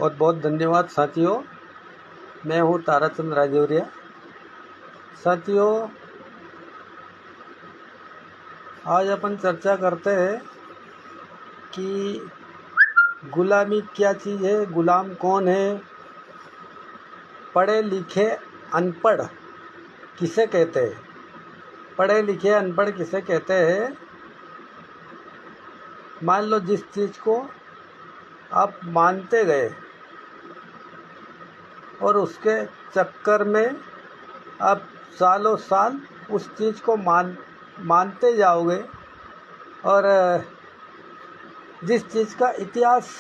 बहुत बहुत धन्यवाद साथियों। मैं हूँ ताराचंद राजौरिया। साथियों, आज अपन चर्चा करते हैं कि गुलामी क्या चीज़ है, गुलाम कौन है, पढ़े लिखे अनपढ़ किसे कहते हैं। पढ़े लिखे अनपढ़ किसे कहते हैं? मान लो जिस चीज़ को आप मानते गए और उसके चक्कर में आप सालों साल उस चीज़ को मानते जाओगे और जिस चीज़ का इतिहास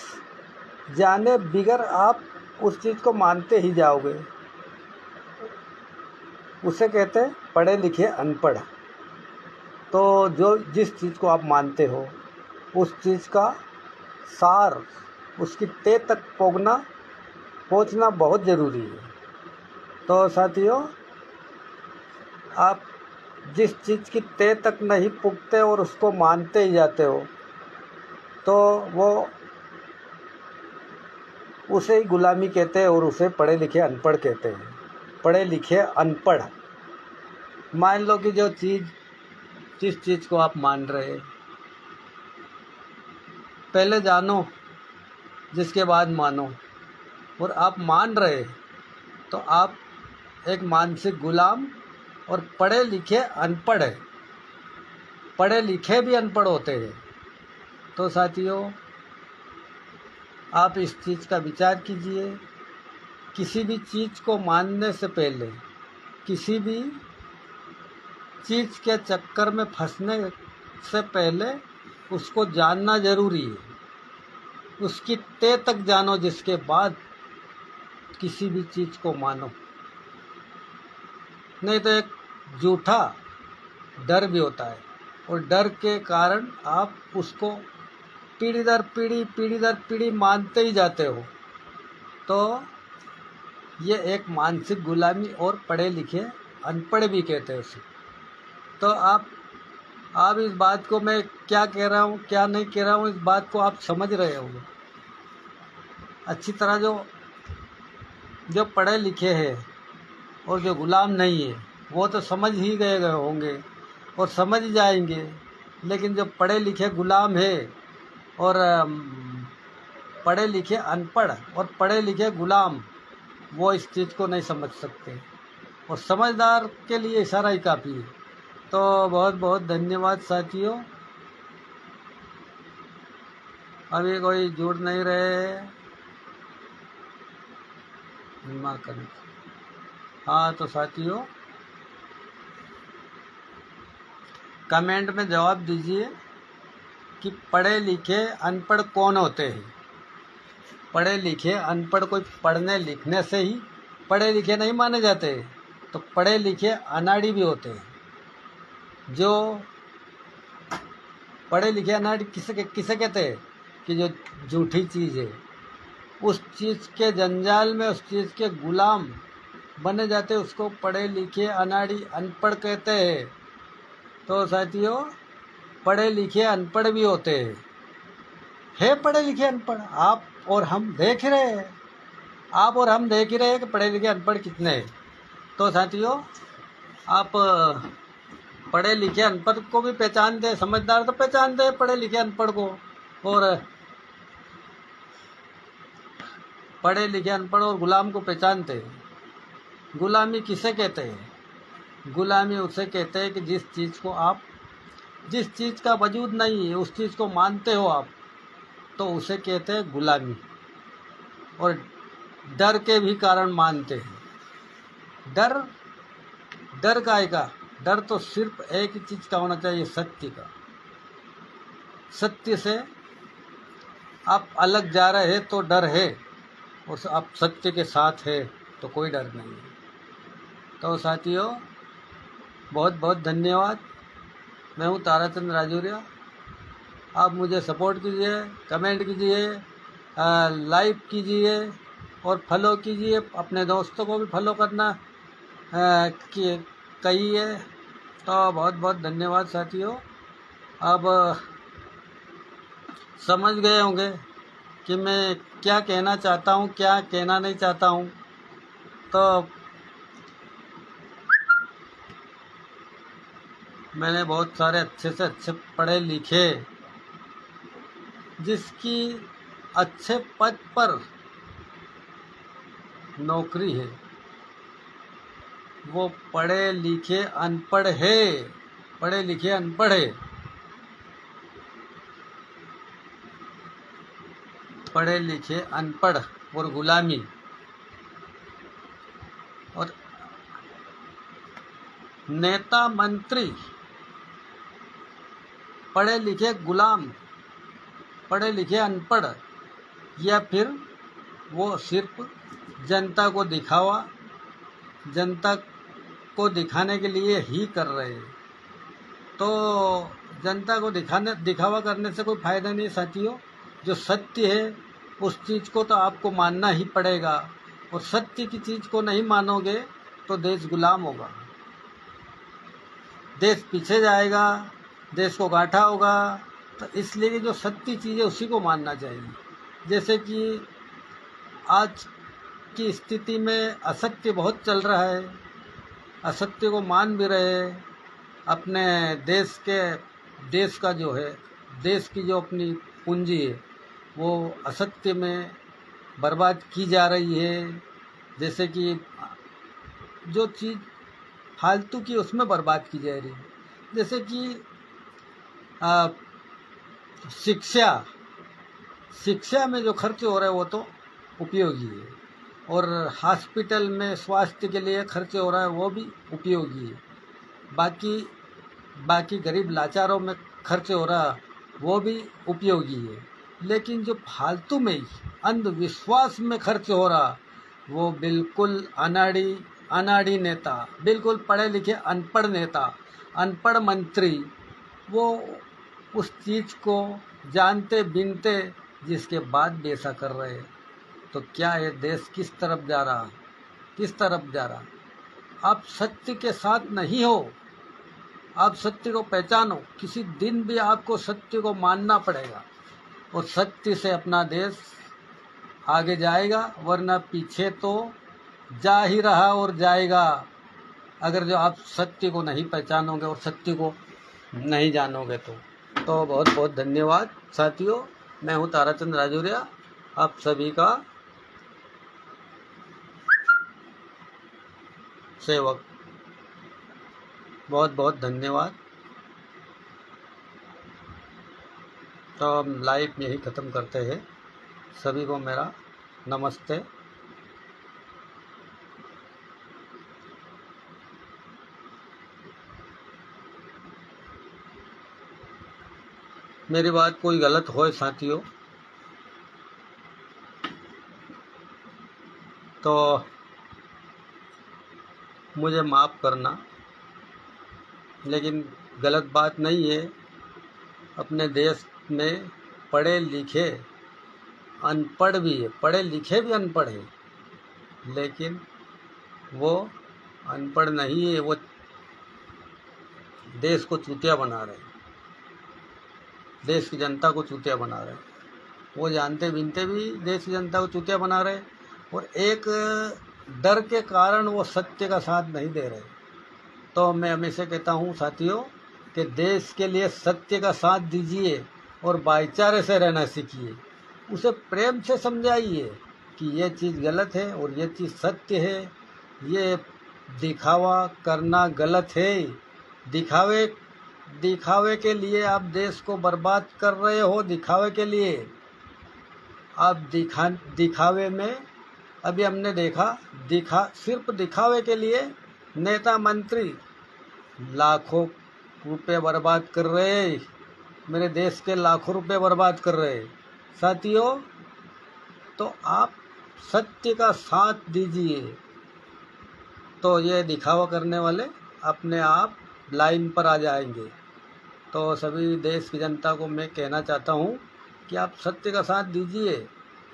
जाने बिगर आप उस चीज़ को मानते ही जाओगे, उसे कहते हैं पढ़े लिखे अनपढ़। तो जो जिस चीज़ को आप मानते हो उस चीज़ का सार, उसकी तह तक पहुंचना बहुत ज़रूरी है। तो साथियों, आप जिस चीज़ की तह तक नहीं पुगते और उसको मानते ही जाते हो तो वो उसे ही गुलामी कहते हैं और उसे पढ़े लिखे अनपढ़ कहते हैं। पढ़े लिखे अनपढ़, मान लो कि जिस चीज़ को आप मान रहे, पहले जानो जिसके बाद मानो, और आप मान रहे तो आप एक मानसिक गुलाम और पढ़े लिखे अनपढ़ है। पढ़े लिखे भी अनपढ़ होते हैं। तो साथियों, आप इस चीज़ का विचार कीजिए। किसी भी चीज़ को मानने से पहले, किसी भी चीज़ के चक्कर में फंसने से पहले उसको जानना ज़रूरी है। उसकी तह तक जानो, जिसके बाद किसी भी चीज़ को मानो। नहीं तो एक झूठा डर भी होता है और डर के कारण आप उसको पीढ़ी दर पीढ़ी मानते ही जाते हो। तो ये एक मानसिक गुलामी और पढ़े लिखे अनपढ़ भी कहते हैं उसे। तो आप इस बात को, मैं क्या कह रहा हूँ क्या नहीं कह रहा हूँ, इस बात को आप समझ रहे होंगे अच्छी तरह। जो पढ़े लिखे हैं और जो गुलाम नहीं है वो तो समझ ही गए होंगे और समझ जाएंगे। लेकिन जो पढ़े लिखे गुलाम है और पढ़े लिखे अनपढ़ और पढ़े लिखे गुलाम, वो इस चीज़ को नहीं समझ सकते, और समझदार के लिए इशारा ही काफ़ी है। तो बहुत बहुत धन्यवाद साथियों। अभी कोई जुड़ नहीं रहे, हाँ तो साथियों, कमेंट में जवाब दीजिए कि पढ़े लिखे अनपढ़ कौन होते हैं। पढ़े लिखे अनपढ़ कोई पढ़ने लिखने से ही पढ़े लिखे नहीं माने जाते, तो पढ़े लिखे अनाड़ी भी होते हैं। जो पढ़े लिखे अनाड़ी किसे कहते हैं? कि जो झूठी चीज़ है, उस चीज़ के जंजाल में उस चीज़ के गुलाम बने जाते, उसको पढ़े लिखे अनाड़ी अनपढ़ कहते हैं। तो साथियों, पढ़े लिखे अनपढ़ भी होते हैं। पढ़े लिखे अनपढ़ आप और हम देख रहे हैं, आप और हम देख ही रहे हैं कि पढ़े लिखे अनपढ़ कितने हैं। तो साथियों, आप पढ़े लिखे अनपढ़ को भी पहचान दे, समझदार तो पहचान दे पढ़े लिखे अनपढ़ को। और पढ़े लिखे अनपढ़ और गुलाम को पहचानते हैं। गुलामी किसे कहते हैं? गुलामी उसे कहते हैं कि जिस चीज़ का वजूद नहीं है उस चीज़ को मानते हो आप, तो उसे कहते हैं गुलामी। और डर के भी कारण मानते हैं। डर काहे का? डर तो सिर्फ एक ही चीज़ का होना चाहिए, सत्य का। सत्य से आप अलग जा रहे हैं तो डर है, और आप सत्य के साथ है तो कोई डर नहीं है। तो साथियों, बहुत बहुत धन्यवाद। मैं हूँ ताराचंद राजौरिया। आप मुझे सपोर्ट कीजिए, कमेंट कीजिए, लाइक कीजिए और फॉलो कीजिए। अपने दोस्तों को भी फॉलो करना कहिए। तो बहुत बहुत धन्यवाद साथियों। अब समझ गए होंगे कि मैं क्या कहना चाहता हूँ, क्या कहना नहीं चाहता हूँ। तो मैंने बहुत सारे अच्छे से अच्छे पढ़े लिखे जिसकी अच्छे पद पर नौकरी है, वो पढ़े लिखे अनपढ़ है, पढ़े लिखे अनपढ़ है, पढ़े लिखे अनपढ़ और गुलामी, और नेता मंत्री पढ़े लिखे गुलाम, पढ़े लिखे अनपढ़, या फिर वो सिर्फ जनता को जनता को दिखाने के लिए ही कर रहे हैं। तो जनता को दिखावा करने से कोई फायदा नहीं साथियों। जो सत्य है उस चीज़ को तो आपको मानना ही पड़ेगा, और सत्य की चीज़ को नहीं मानोगे तो देश गुलाम होगा, देश पीछे जाएगा, देश को गांठा होगा। तो इसलिए जो सत्य चीज़ है उसी को मानना चाहिए। जैसे कि आज की स्थिति में असत्य बहुत चल रहा है, असत्य को मान भी रहे हैं। अपने देश का जो है, देश की जो अपनी पूंजी है वो असत्य में बर्बाद की जा रही है। जैसे कि जो चीज़ फालतू की उसमें बर्बाद की जा रही है। जैसे कि शिक्षा में जो खर्च हो रहा है वो तो उपयोगी है, और हॉस्पिटल में स्वास्थ्य के लिए खर्च हो रहा है वो भी उपयोगी है। बाकी गरीब लाचारों में खर्च हो रहा वो भी उपयोगी है। लेकिन जो फालतू में ही अंधविश्वास में खर्च हो रहा वो बिल्कुल अनाड़ी नेता, बिल्कुल पढ़े लिखे अनपढ़ नेता, अनपढ़ मंत्री, वो उस चीज़ को जानते बिनते जिसके बाद भी ऐसा कर रहे हैं। तो क्या ये देश किस तरफ जा रहा, किस तरफ जा रहा? आप सत्य के साथ नहीं हो, आप सत्य को पहचानो। किसी दिन भी आपको सत्य को मानना पड़ेगा, और सत्य से अपना देश आगे जाएगा, वरना पीछे तो जा ही रहा और जाएगा। अगर जो आप सत्य को नहीं पहचानोगे और सत्य को नहीं जानोगे तो बहुत बहुत धन्यवाद साथियों। मैं हूँ ताराचंद राजौरिया, आप सभी का सेवक। बहुत बहुत धन्यवाद। तो हम लाइव यही ख़त्म करते हैं। सभी को मेरा नमस्ते। मेरी बात कोई गलत हो साथियों तो मुझे माफ़ करना, लेकिन गलत बात नहीं है। अपने देश में पढ़े लिखे अनपढ़ भी है, पढ़े लिखे भी अनपढ़ है, लेकिन वो अनपढ़ नहीं है, वो देश को चूतिया बना रहे, देश की जनता को चूतिया बना रहे। वो जानते बिनते भी देश की जनता को चूतिया बना रहे, और एक डर के कारण वो सत्य का साथ नहीं दे रहे। तो मैं हमेशा कहता हूँ साथियों कि देश के लिए सत्य का साथ दीजिए और भाईचारे से रहना सीखिए। उसे प्रेम से समझाइए कि ये चीज़ गलत है और ये चीज़ सत्य है। ये दिखावा करना गलत है। दिखावे के लिए आप देश को बर्बाद कर रहे हो। दिखावे के लिए आप दिखावे में अभी हमने देखा सिर्फ दिखावे के लिए नेता मंत्री लाखों रुपए बर्बाद कर रहे, मेरे देश के लाखों रुपए बर्बाद कर रहे साथियों। तो आप सत्य का साथ दीजिए, तो ये दिखावा करने वाले अपने आप लाइन पर आ जाएंगे। तो सभी देश की जनता को मैं कहना चाहता हूँ कि आप सत्य का साथ दीजिए,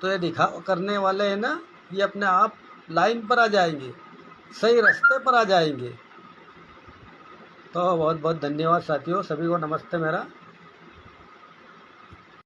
तो ये दिखावा करने वाले हैं ना, ये अपने आप लाइन पर आ जाएंगे, सही रास्ते पर आ जाएंगे। तो बहुत बहुत धन्यवाद साथियों, सभी को नमस्ते मेरा।